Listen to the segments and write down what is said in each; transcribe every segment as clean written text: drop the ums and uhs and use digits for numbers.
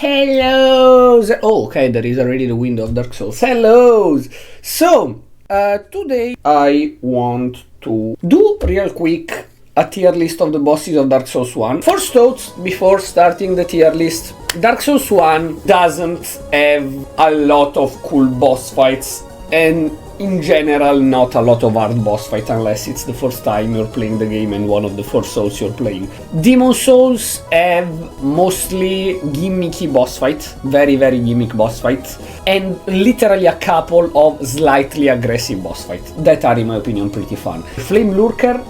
Hello! Oh, okay, there is already the window of Dark Souls. Hello! So, today I want to do real quick a tier list of the bosses of Dark Souls 1. First thoughts before starting the tier list. Dark Souls 1 doesn't have a lot of cool boss fights, and in general not a lot of hard boss fight unless it's the first time you're playing the game and one of the first Souls you're playing. Demon Souls have mostly gimmicky boss fights, very gimmick boss fights, and literally a couple of slightly aggressive boss fights that are in my opinion pretty fun. Flame Lurker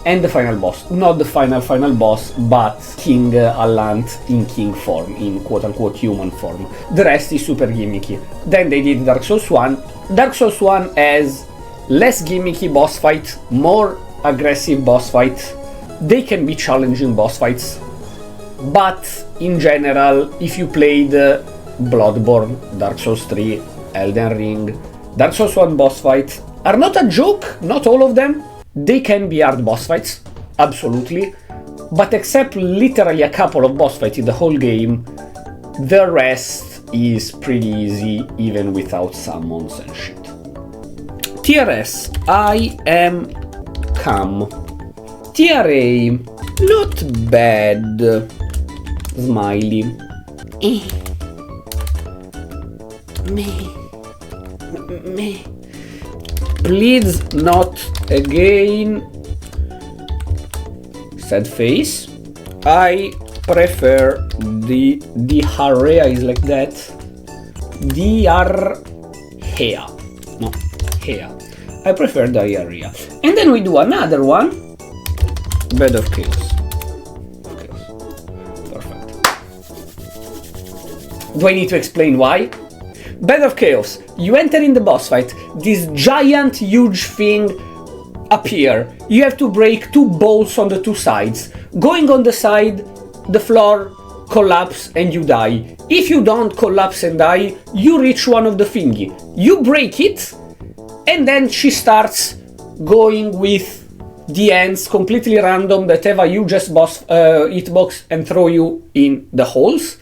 and the final boss. Not the final boss, but King Allant in king form, in quote-unquote human form. The rest is super gimmicky. Then they did Dark Souls 1. Dark Souls 1 has less gimmicky boss fight, more aggressive boss fight. They can be challenging boss fights, but in general, if you played Bloodborne, Dark Souls 3, Elden Ring, Dark Souls 1 boss fights are not a joke, not all of them. They can be hard boss fights, absolutely, but except literally a couple of boss fights in the whole game, the rest is pretty easy even without summons and shit. Tier S, I am calm. Tier A, not bad. Smiley. Me. Please not again. Sad face. I prefer the diarrhea is like that. Diarrhea. No, hair. I prefer diarrhea. And then we do another one. Bed of Chaos. Perfect. Do I need to explain why? Bed of Chaos. You enter in the boss fight, this giant huge thing appear. You have to break two bolts on the two sides. Going on the side, the floor collapse and you die. If you don't collapse and die, you reach one of the thingy. You break it, and then she starts going with the ends completely random that have a huge boss hitbox and throw you in the holes.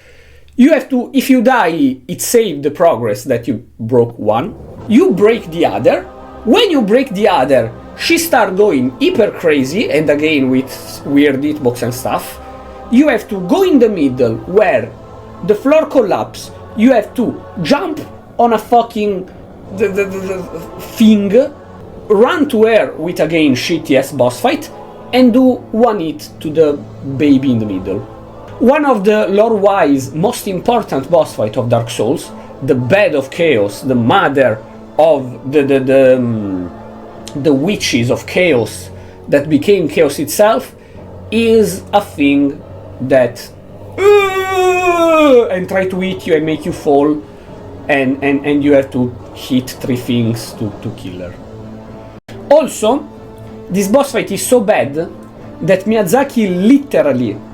You have to, if you die, it saved the progress that you broke one. You break the other. When you break the other, she starts going hyper crazy, and again with weird hitbox and stuff. You have to go in the middle where the floor collapse. You have to jump on a fucking the thing, run to her with again shitty ass boss fight, and do one hit to the baby in the middle. One of the lore-wise most important boss fight of Dark Souls, the Bed of Chaos, the mother of the witches of Chaos that became Chaos itself, is a thing that and try to hit you and make you fall, and you have to hit three things to kill her. Also, this boss fight is so bad that Miyazaki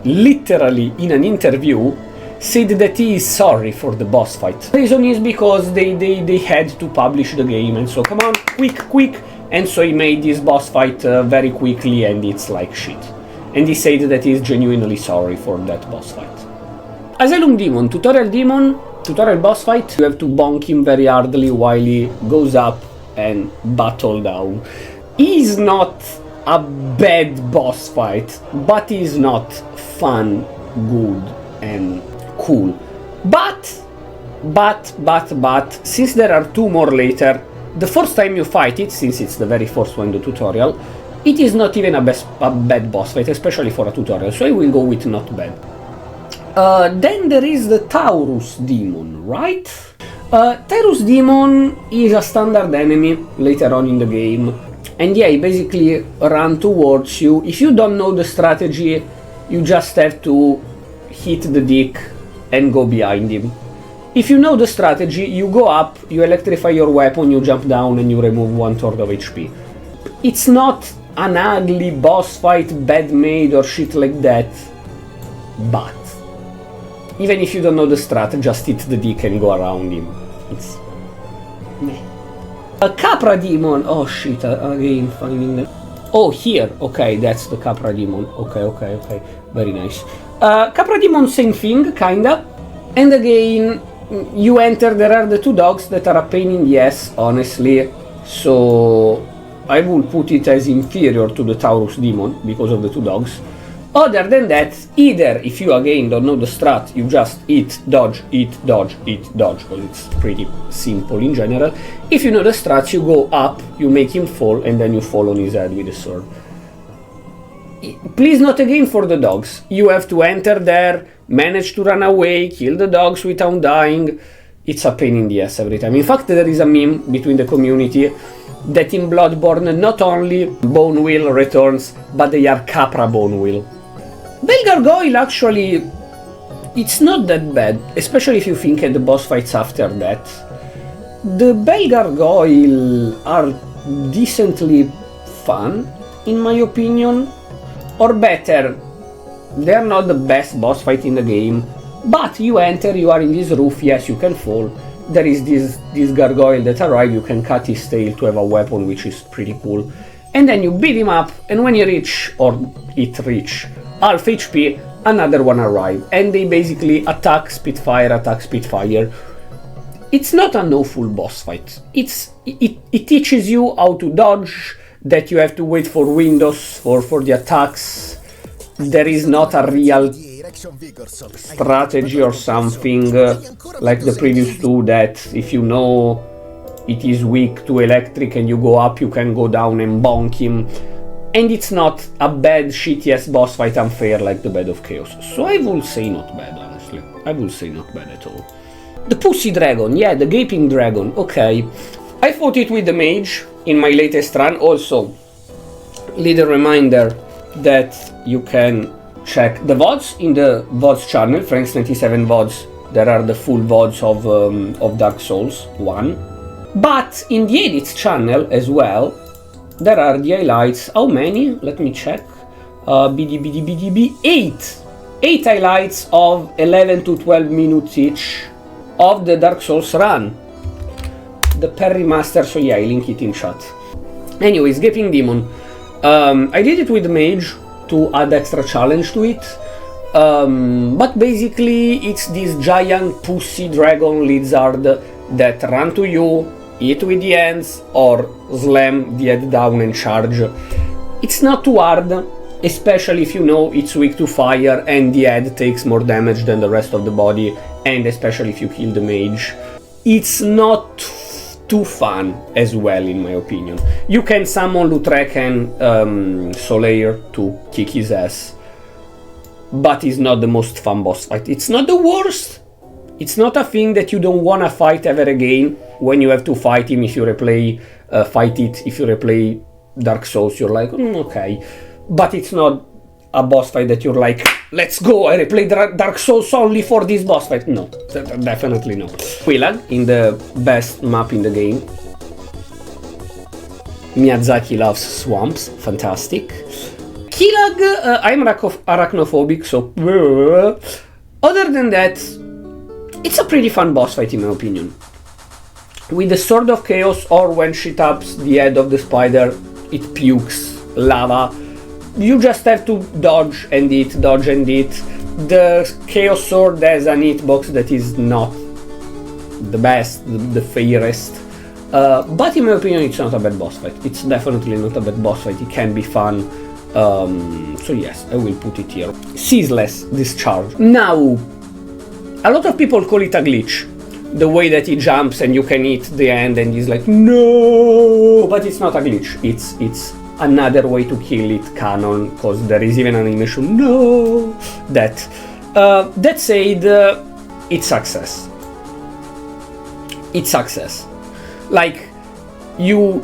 literally in an interview said that he is sorry for the boss fight. The reason is because they had to publish the game, and so come on, quick, and so he made this boss fight very quickly, and it's like shit. And he said that he is genuinely sorry for that boss fight. Asylum Demon, tutorial boss fight. You have to bonk him very hardly while he goes up and battle down. He's not a bad boss fight, but he's not fun, good, and cool. But, since there are two more later, the first time you fight it, since it's the very first one in the tutorial, it is not even a bad boss fight, especially for a tutorial, so I will go with not bad. Then there is the Taurus Demon, right? Taurus Demon is a standard enemy later on in the game. And yeah, he basically run towards you. If you don't know the strategy, you just have to hit the dick and go behind him. If you know the strategy, you go up, you electrify your weapon, you jump down, and you remove 1/3 of HP. It's not an ugly boss fight, bad made or shit like that, but even if you don't know the strat, just hit the dick and go around him. It's meh. A Capra Demon! Oh shit, again finding them. Oh, here, okay, that's the Capra Demon. Okay, very nice. Capra Demon, same thing, kinda. And again, you enter, there are the two dogs that are a pain in the ass, honestly, so I will put it as inferior to the Taurus Demon because of the two dogs. Other than that, either if you again don't know the strat, you just eat, dodge, because it's pretty simple in general. If you know the strat, you go up, you make him fall, and then you fall on his head with the sword. Please not again for the dogs. You have to enter there, manage to run away, kill the dogs without dying. It's a pain in the ass every time. In fact, there is a meme between the community that in Bloodborne not only Bone Wheel returns, but they are Capra Bone Wheel. Bale Gargoyle actually, it's not that bad, especially if you think at the boss fights after that. The Bale Gargoyle are decently fun, in my opinion. Or better, they're not the best boss fight in the game, but you enter, you are in this roof, yes, you can fall. There is this gargoyle that arrives, you can cut his tail to have a weapon, which is pretty cool. And then you beat him up, and when you reach, or it reach, half HP, another one arrives. And they basically attack Spitfire. It's not an awful boss fight. It teaches you how to dodge, that you have to wait for windows for the attacks. There is not a real strategy or something like the previous two, that if you know it is weak to electric and you go up, you can go down and bonk him. And it's not a bad shitty-ass boss fight unfair like the Bed of Chaos. So I will say not bad, honestly. I will say not bad at all. The Pussy Dragon, yeah, the Gaping Dragon, okay. I fought it with the Mage in my latest run. Also, little reminder that you can check the VODs in the VODs channel, Franix 97 VODs. There are the full VODs of Dark Souls 1. But in the edits channel as well, there are the highlights. How many? Let me check. 8 highlights of 11 to 12 minutes each of the Dark Souls run. The Perry Master, so yeah, I link it in chat. Anyways, Gaping Demon. I did it with Mage to add extra challenge to it. But basically, it's this giant pussy dragon lizard that run to you, eat with the hands, or slam the head down and charge. It's not too hard, especially if you know it's weak to fire and the head takes more damage than the rest of the body, and especially if you kill the mage. It's not too fun as well, in my opinion. You can summon Lautrec and Solaire to kick his ass, but it's not the most fun boss fight. It's not the worst. It's not a thing that you don't wanna fight ever again when you have to fight him. If you replay if you replay Dark Souls, you're like, okay. But it's not a boss fight that you're like, let's go, I replay Dark Souls only for this boss fight. No, definitely no. Quillag in the best map in the game. Miyazaki loves swamps, fantastic. Quillag, I'm arachnophobic, so... Other than that, it's a pretty fun boss fight in my opinion. With the Sword of Chaos, or when she taps the head of the spider, it pukes lava. You just have to dodge and eat, dodge and eat. The Chaos Sword has an hitbox that is not the best, the fairest. But in my opinion, it's not a bad boss fight. It's definitely not a bad boss fight. It can be fun. So yes, I will put it here. Ceaseless Discharge. Now, a lot of people call it a glitch. The way that he jumps and you can hit the end and he's like, no! But it's not a glitch. It's another way to kill it, canon, because there is even an animation, no! That said, it's success. It's success. Like, you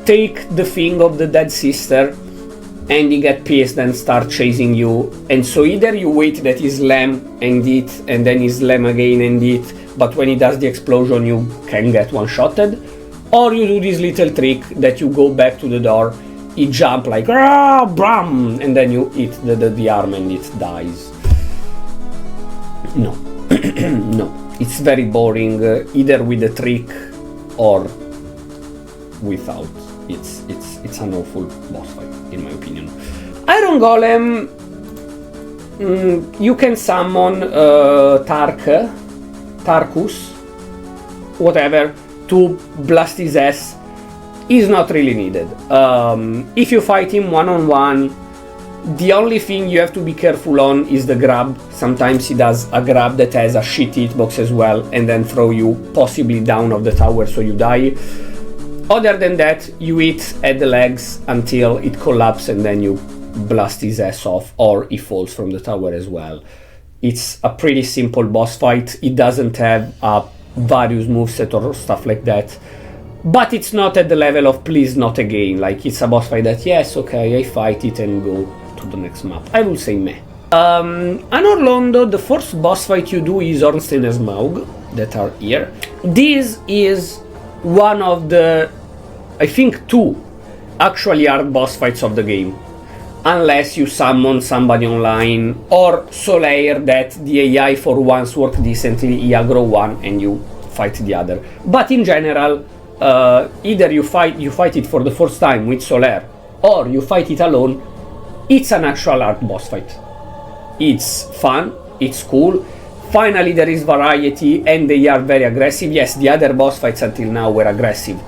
take the thing of the dead sister and he get pissed and start chasing you, and so either you wait that he slam and eat, and then he slam again and eat, but when he does the explosion you can get one-shotted, or you do this little trick that you go back to the door, he jump like bram, and then you hit the arm and it dies. No. No, it's very boring, either with the trick or without. It's an awful boss fight, in my opinion. Iron Golem, you can summon Tark Tarkus, whatever, to blast his ass is not really needed. If you fight him one-on-one, the only thing you have to be careful on is the grab. Sometimes he does a grab that has a shit hitbox as well, and then throw you possibly down of the tower so you die. Other than that, you hit at the legs until it collapses and then you blast his ass off, or he falls from the tower as well. It's a pretty simple boss fight. It doesn't have various moveset or stuff like that. But it's not at the level of please not again. Like, it's a boss fight that, yes, okay, I fight it and go to the next map. I will say meh. On Orlando, the first boss fight you do is Ornstein and Smaug, that are here. This is one of the, I think, 2 actually hard boss fights of the game. Unless you summon somebody online, or Solaire that the AI for once worked decently, you aggro one and you fight the other. But in general, either you fight it for the first time with Solaire, or you fight it alone. It's an actual hard boss fight. It's fun, it's cool. Finally there is variety and they are very aggressive. Yes, the other boss fights until now were aggressive,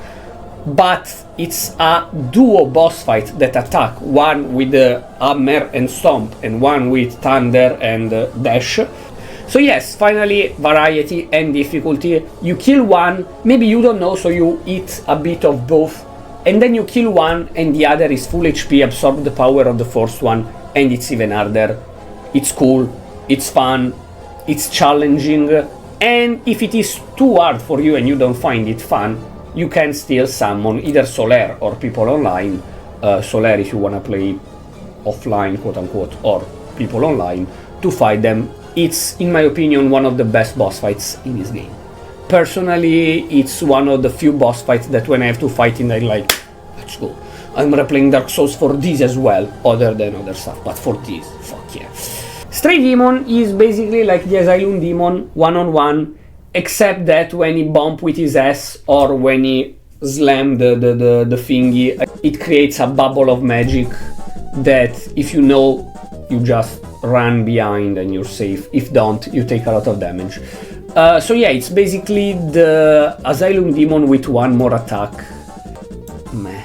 but it's a duo boss fight that attack, one with the hammer and stomp and one with thunder and dash. So yes, finally variety and difficulty. You kill one, maybe you don't know, so you hit a bit of both, and then you kill one and the other is full HP, absorb the power of the first one, and it's even harder. It's cool, it's fun, it's challenging, and if it is too hard for you and you don't find it fun, you can still summon either Solaire or people online. Solaire if you wanna play offline, quote unquote, or people online to fight them. It's, in my opinion, one of the best boss fights in this game. Personally, it's one of the few boss fights that when I have to fight in, I'm like, let's go. I'm replaying Dark Souls for this as well, other than other stuff, but for this, fuck yeah. Stray Demon is basically like the Asylum Demon, one-on-one, except that when he bump with his ass or when he slam the thingy, it creates a bubble of magic that if you know, you just run behind and you're safe. If don't, you take a lot of damage. So yeah, it's basically the Asylum Demon with one more attack. Meh,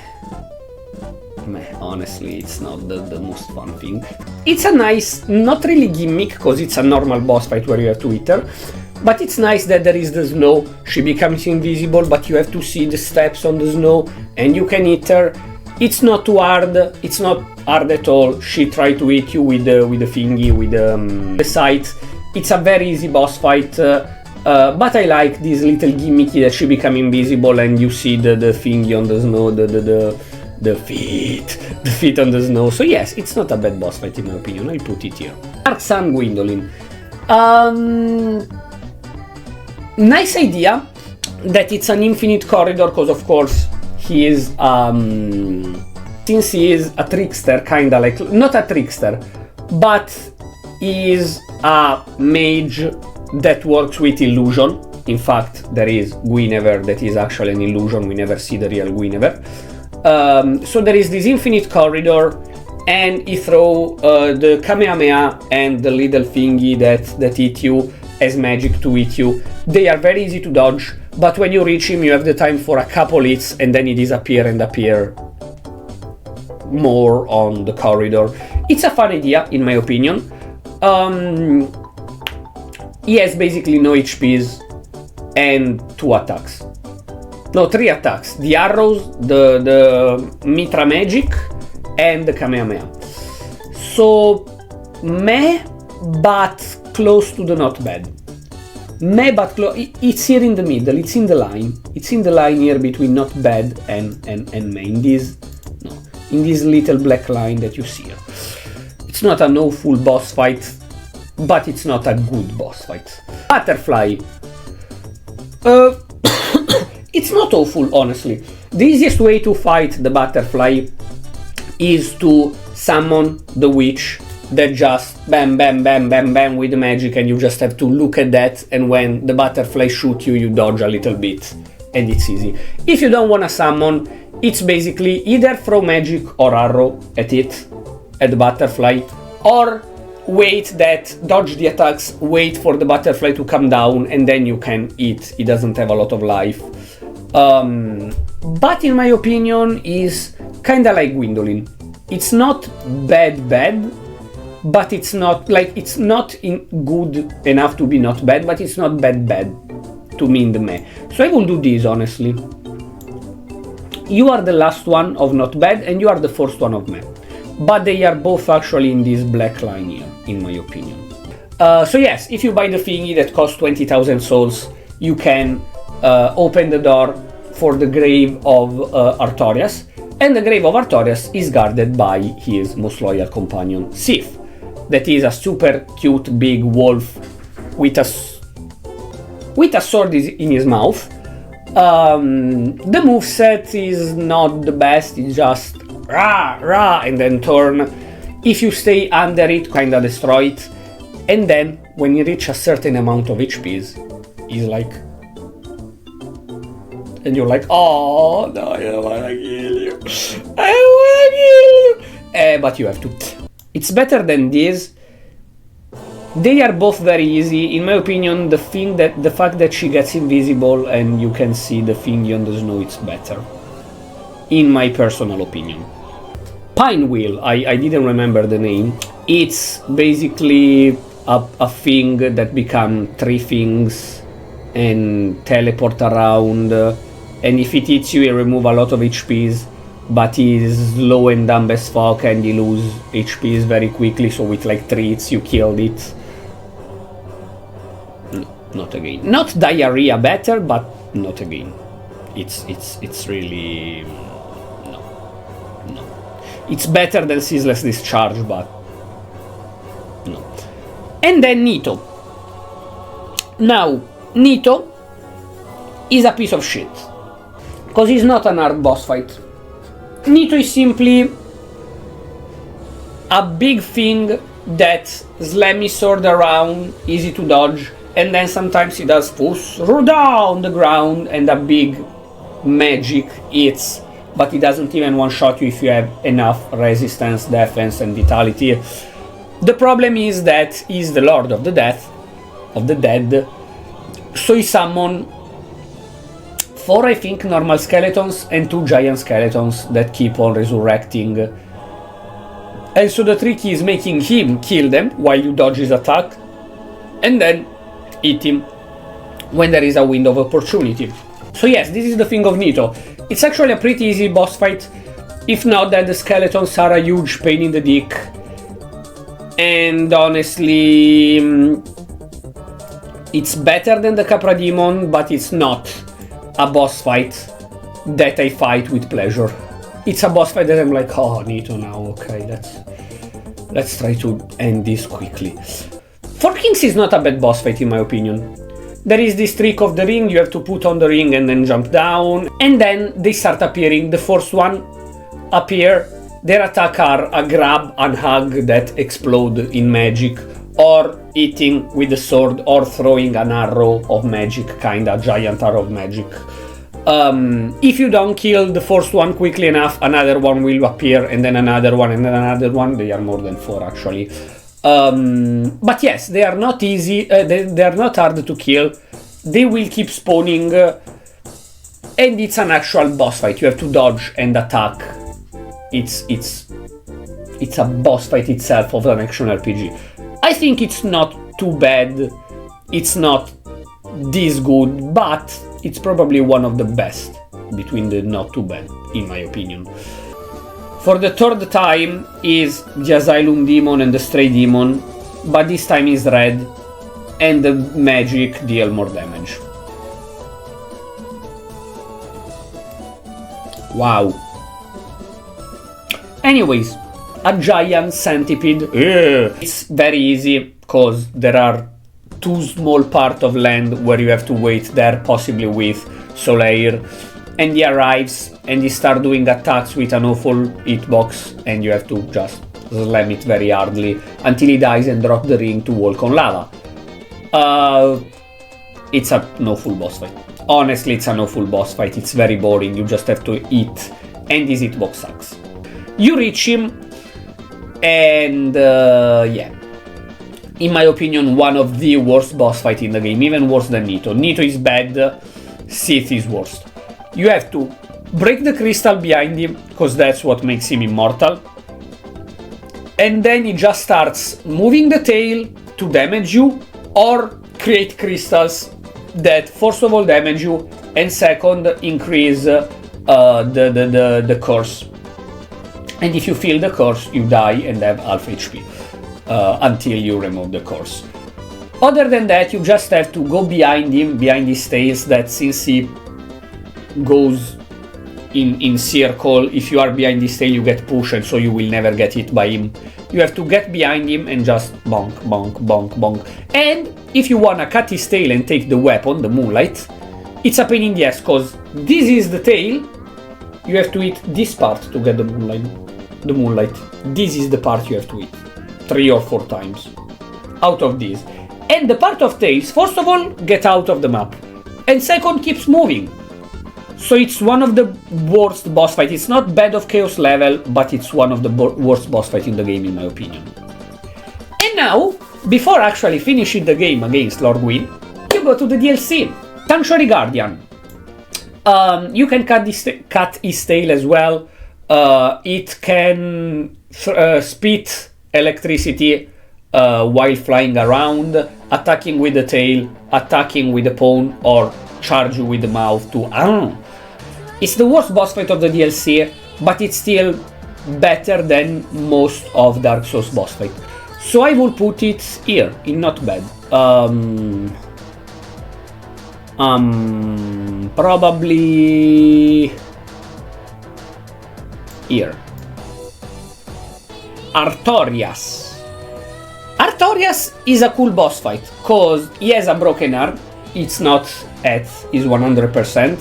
honestly, it's not the most fun thing. It's a nice, not really gimmick, because it's a normal boss fight where you have to hit her, but it's nice that there is the snow. She becomes invisible, but you have to see the steps on the snow and you can hit her. It's not too hard, it's not hard at all. She tried to hit you with the thingy, with the sight. It's a very easy boss fight, but I like this little gimmicky that she become invisible and you see the thingy on the snow, the feet on the snow. So yes, it's not a bad boss fight in my opinion. I'll put it here. Dark Sun Gwendolyn. Nice idea that it's an infinite corridor, because of course he is, since he is a trickster, kinda like, not a trickster, but he is a mage that works with illusion. In fact, there is Guinevere that is actually an illusion. We never see the real Guinevere. So there is this infinite corridor, and he throw the Kamehameha and the little thingy that hit you as magic to hit you. They are very easy to dodge, but when you reach him you have the time for a couple hits and then he disappear and appear more on the corridor. It's a fun idea in my opinion. He has basically no HPs and 2 attacks. No, 3 attacks. The arrows, the Mitra magic, and the Kamehameha. So meh, but close to the not bad. Meh, but it's here in the middle. It's in the line. It's in the line here between not bad and meh. In this little black line that you see here. It's not a no full boss fight, but it's not a good boss fight. Butterfly. It's not awful, honestly. The easiest way to fight the butterfly is to summon the witch that just bam bam bam bam bam with the magic, and you just have to look at that, and when the butterfly shoot you, you dodge a little bit and it's easy. If you don't want to summon, it's basically either throw magic or arrow at it, at the butterfly, or wait that, dodge the attacks, wait for the butterfly to come down, and then you can eat. It doesn't have a lot of life. But in my opinion, is kinda like Gwendolyn. It's not bad, but it's not good enough to be not bad, but it's not bad to me in the meh. So I will do this, honestly. You are the last one of not bad, and you are the first one of meh. But they are both actually in this black line here, in my opinion. So yes, if you buy the thingy that costs 20,000 souls, you can open the door for the grave of Artorias, and the grave of Artorias is guarded by his most loyal companion, Sif. That is a super cute big wolf with a sword in his mouth. The moveset is not the best, it's just rah rah and then turn. If you stay under it, kinda destroy it, and then when you reach a certain amount of HPs, he's like, and you're like, oh no, I don't wanna kill you, I don't wanna kill you, but you have to. It's better than this. They are both very easy. In my opinion, the fact that she gets invisible and you can see the thingy on the snow, it's better. In my personal opinion. Pinewheel, I didn't remember the name. It's basically a thing that become three things and teleport around. And if it hits you, it remove a lot of HPs. But he's slow and dumb as fuck and he lose HPs very quickly, so with like 3 hits you killed it. No, not again. Not diarrhea better, but not again. It's really... no. It's better than Ceaseless Discharge, but... no. And then Nito. Now, Nito is a piece of shit. Because he's not an hard boss fight. Nito is simply a big thing that slams his sword around, easy to dodge, and then sometimes he does push down the ground and a big magic hits, but he doesn't even one-shot you if you have enough resistance, defense, and vitality. The problem is that he's the Lord of the Dead, so he summons 4, I think, normal skeletons and 2 giant skeletons that keep on resurrecting. And so the trick is making him kill them while you dodge his attack, and then hit him when there is a window of opportunity. So yes, this is the thing of Nito. It's actually a pretty easy boss fight, if not that the skeletons are a huge pain in the dick. And honestly, it's better than the Capra Demon, but it's not a boss fight that I fight with pleasure. It's a boss fight that I'm like, oh, Nito now, okay, let's try to end this quickly. Four Kings is not a bad boss fight in my opinion. There is this trick of the ring, you have to put on the ring and then jump down, and then they start appearing. The first one appear, their attack are a grab and hug that explode in magic, or hitting with the sword, or throwing an arrow of magic, kinda giant arrow of magic. If you don't kill the first one quickly enough, another one will appear, and then another one, and then another one. They are more than 4 actually. But yes, they are not easy, they are not hard to kill. They will keep spawning, and it's an actual boss fight. You have to dodge and attack. It's a boss fight itself of an action RPG. I think it's not too bad, it's not this good, but it's probably one of the best between the not too bad, in my opinion. For the third time is the Asylum Demon and the Stray Demon, but this time is red, and the magic deal more damage. Wow. Anyways, a giant centipede. It's very easy because there are 2 small parts of land where you have to wait there, possibly with Solaire, and he arrives and he starts doing attacks with an awful hitbox, and you have to just slam it very hardly until he dies and drop the ring to walk on lava. It's an awful boss fight. Honestly, it's an awful boss fight. It's very boring. You just have to hit, and his hitbox sucks. You reach him, and yeah, in my opinion, one of the worst boss fight in the game, even worse than Nito. Nito is bad, Sith is worst. You have to break the crystal behind him, because that's what makes him immortal. And then he just starts moving the tail to damage you, or create crystals that first of all damage you, and second increase the curse. And if you feel the curse, you die and have half HP until you remove the curse. Other than that, you just have to go behind him, behind his tails, that since he goes in circle, if you are behind his tail you get pushed, and so you will never get hit by him. You have to get behind him and just bonk, bonk, bonk, bonk. And if you wanna cut his tail and take the weapon, the moonlight, it's a pain in the ass, cause this is the tail. You have to hit this part to get the moonlight. This is the part you have to hit 3 or 4 times out of this. And the part of tails, first of all, get out of the map, and second, keeps moving. So it's one of the worst boss fight. It's not bad of chaos level, but it's one of the worst boss fight in the game, in my opinion. And now, before actually finishing the game against Lord Gwyn, you go to the DLC, Sanctuary Guardian. You can cut his tail as well. It can spit electricity while flying around, attacking with the tail, attacking with the paw, or charge you with the mouth to... I don't know. It's the worst boss fight of the DLC, but it's still better than most of Dark Souls boss fight. So I will put it here, in not bad. Probably here. Artorias. Artorias is a cool boss fight, cause he has a broken arm. It's not at his 100%,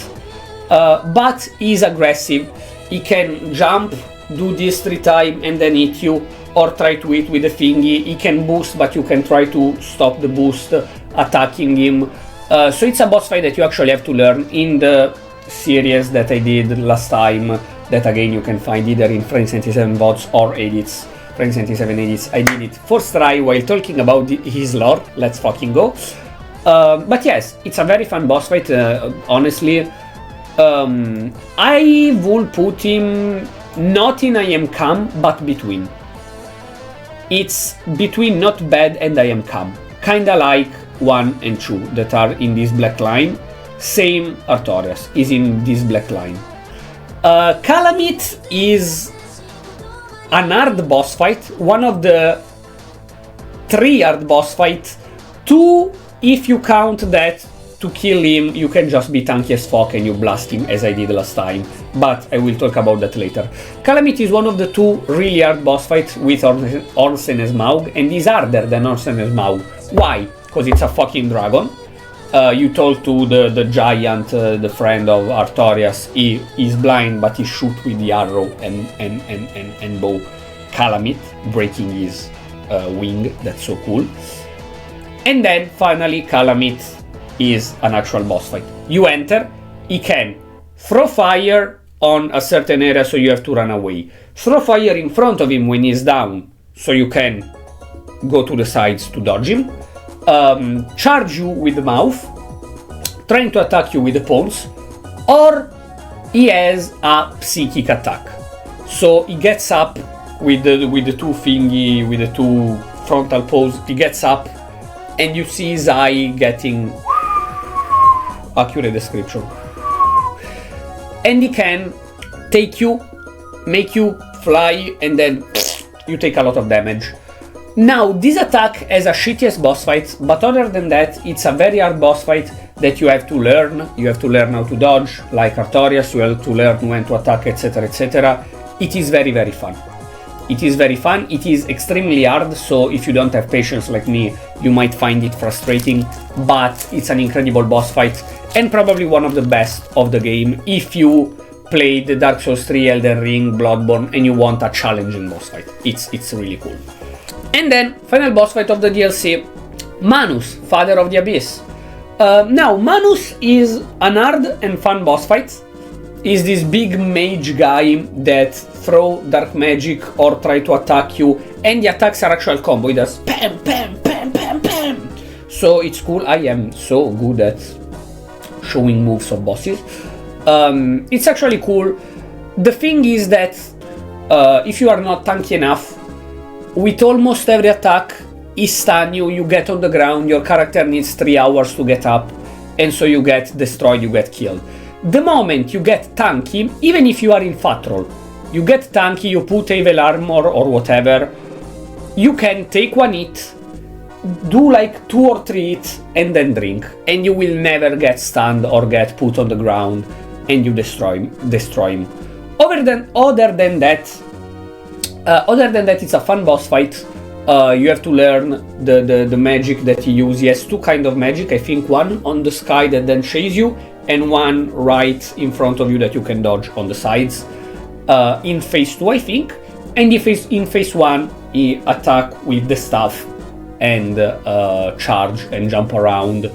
but he's aggressive. He can jump, do this 3 times and then hit you, or try to hit with the thingy. He can boost, but you can try to stop the boost attacking him. So it's a boss fight that you actually have to learn in the series that I did last time, that again you can find either in Franix 97 VODs or edits. Franix 97 edits. I did it first try while talking about his lore. Let's fucking go. But yes, it's a very fun boss fight, honestly. I will put him not in I am calm, but between. It's between not bad and I am calm. Kinda like 1 and 2 that are in this black line. Same Artorias is in this black line. Calamith is an hard boss fight. One of the 3 hard boss fights. 2, if you count that to kill him you can just be tanky as fuck and you blast him as I did last time, but I will talk about that later. Calamith is one of the 2 really hard boss fights with Ornstein and Smaug, and is harder than Ornstein and Smaug. Why? Because it's a fucking dragon. You told to the giant, the friend of Artorias, he is blind but he shoot with the arrow and bow Calamith, breaking his wing. That's so cool. And then finally Calamith is an actual boss fight. You enter, he can throw fire on a certain area, so you have to run away. Throw fire in front of him when he's down, so you can go to the sides to dodge him. Charge you with the mouth, trying to attack you with the pawns, or he has a psychic attack. So he gets up with the 2 thingy, with the 2 frontal paws, he gets up and you see his eye getting... accurate description. And he can take you, make you fly, and then you take a lot of damage. Now, this attack has a shittiest boss fight, but other than that, it's a very hard boss fight that you have to learn. You have to learn how to dodge, like Artorias, you have to learn when to attack, etc, etc. It is very, very fun. It is very fun, it is extremely hard, so if you don't have patience like me, you might find it frustrating, but it's an incredible boss fight, and probably one of the best of the game if you played the Dark Souls 3, Elden Ring, Bloodborne, and you want a challenging boss fight. It's really cool. And then, final boss fight of the DLC, Manus, Father of the Abyss. Now, Manus is an hard and fun boss fight. Is this big mage guy that throw dark magic or try to attack you, and the attacks are actual combo. He does pam, pam, pam, So it's cool. I am so good at showing moves of bosses. It's actually cool. The thing is that if you are not tanky enough, with almost every attack, he stun you, you get on the ground, your character needs 3 hours to get up, and so you get destroyed, you get killed. The moment you get tanky, even if you are in fat roll, you get tanky, you put evil armor or whatever, you can take 1 hit, do like 2 or 3 hits, and then drink, and you will never get stunned or get put on the ground, and you destroy him. Other than that, it's a fun boss fight. You have to learn the magic that he uses. He has 2 kind of magic, I think one on the sky that then chases you, and one right in front of you that you can dodge on the sides. In phase 2, I think, and in phase 1, he attack with the staff and charge and jump around.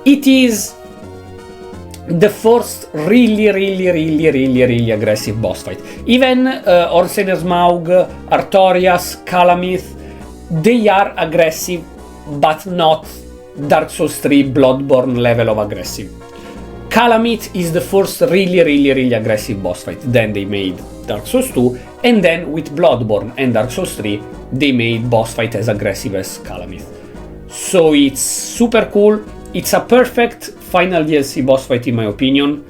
It is the first really aggressive boss fight. Even Orsener's Maug, Artorias, Calamith, they are aggressive, but not Dark Souls 3 Bloodborne level of aggressive. Calamith is the first really aggressive boss fight. Then they made Dark Souls 2, and then with Bloodborne and Dark Souls 3, they made boss fight as aggressive as Calamith. So it's super cool. It's a perfect final DLC boss fight in my opinion,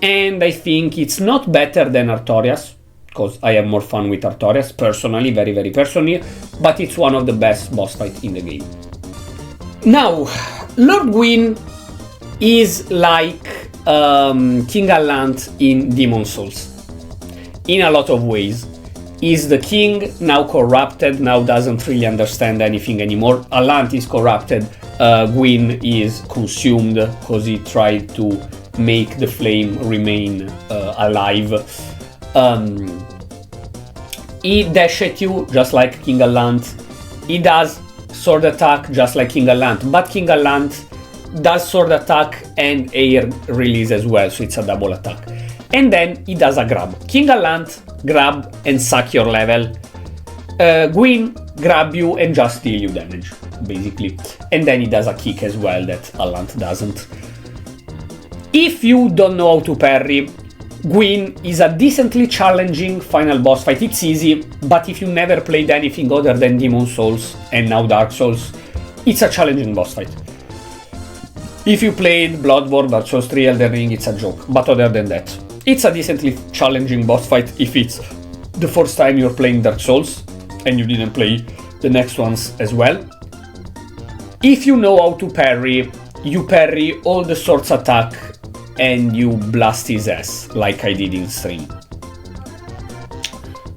and I think it's not better than Artorias, because I have more fun with Artorias personally, very personally, but it's one of the best boss fights in the game. Now, Lord Gwyn is like King Allant in Demon Souls, in a lot of ways. He's the king, now corrupted, now doesn't really understand anything anymore. Allant is corrupted, Gwyn is consumed because he tried to make the flame remain alive. He dash at you just like King Allant. He does sword attack just like King Allant, but King Allant does sword attack and air release as well, so it's a double attack. And then he does a grab. King Allant grab and suck your level. Gwyn grab you and just deal you damage, basically. And then he does a kick as well that Allant doesn't. If you don't know how to parry, Gwyn is a decently challenging final boss fight. It's easy, but if you never played anything other than Demon Souls and now Dark Souls, it's a challenging boss fight. If you played Bloodborne, Dark Souls 3, Elden Ring, it's a joke. But other than that, it's a decently challenging boss fight if it's the first time you're playing Dark Souls and you didn't play the next ones as well. If you know how to parry, you parry all the swords attack and you blast his ass, like I did in stream.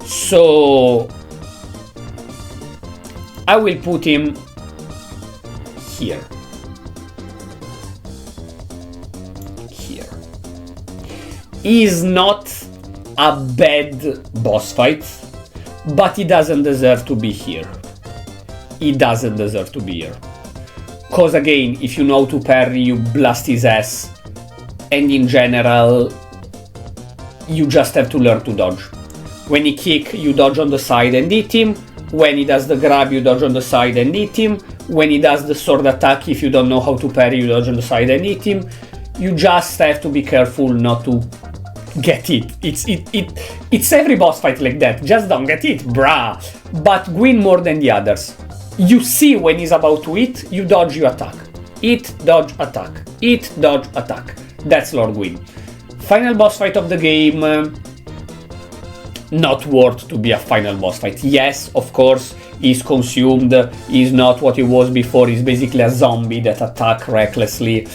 So I will put him here. He is not a bad boss fight, but he doesn't deserve to be here. He doesn't deserve to be here. Cause again, if you know how to parry, you blast his ass, and in general, you just have to learn to dodge. When he kick, you dodge on the side and hit him. When he does the grab, you dodge on the side and hit him. When he does the sword attack, if you don't know how to parry, you dodge on the side and hit him. You just have to be careful not to get it. It's every boss fight like that. Just don't get it, brah. But Gwyn more than the others. You see when he's about to hit, you dodge, you attack. Hit, dodge, attack. Hit, dodge, attack. That's Lord Gwyn. Final boss fight of the game. Not worth to be a final boss fight. Yes, of course, he's consumed. He's not what he was before. He's basically a zombie that attack recklessly.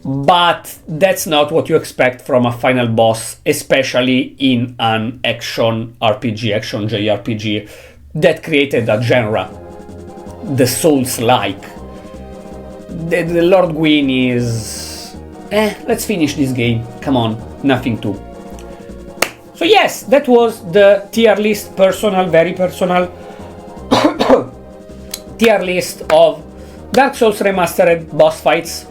But that's not what you expect from a final boss, especially in an action RPG, action JRPG that created a genre, the Souls-like. The Lord Gwyn is... let's finish this game. Come on, nothing to. So yes, that was the tier list, personal, very personal tier list of Dark Souls Remastered boss fights.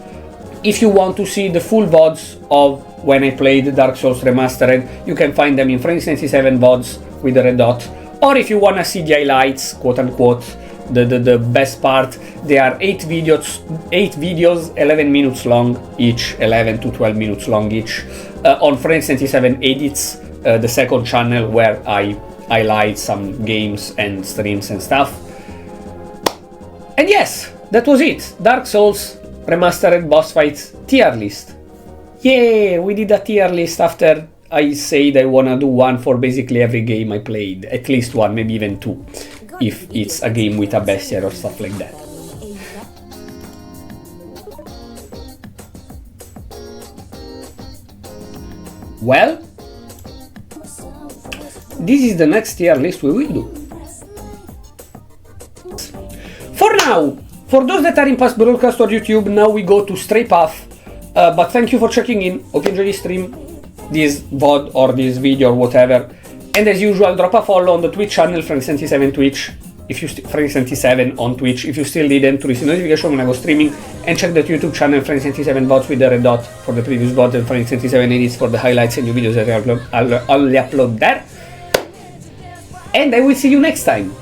If you want to see the full VODs of when I played Dark Souls Remastered, you can find them in Franix 97 VODs with the red dot. Or if you want to see the highlights, quote unquote, the best part. They are 8 videos, 11 minutes long each, 11 to 12 minutes long each, on Franix 97 Edits, the second channel where I highlight some games and streams and stuff. And yes, that was it. Dark Souls Remastered Boss Fights tier list. Yeah, we did a tier list after I said I wanna do one for basically every game I played. At least one, maybe even two, if it's a game with a bestiary or stuff like that. Well, this is the next tier list we will do. For now, for those that are in past broadcast or YouTube, now we go to Stray Path. But thank you for checking in. Hope you enjoy this stream, this VOD or this video or whatever. And as usual, drop a follow on the Twitch channel, Franix97 Twitch. If you Franix97 on Twitch, if you still didn't, to receive notification when I was streaming, and check the YouTube channel Franix97 VODs with the red dot for the previous VODs and Franix97 edits for the highlights and new videos that I'll upload there. And I will see you next time.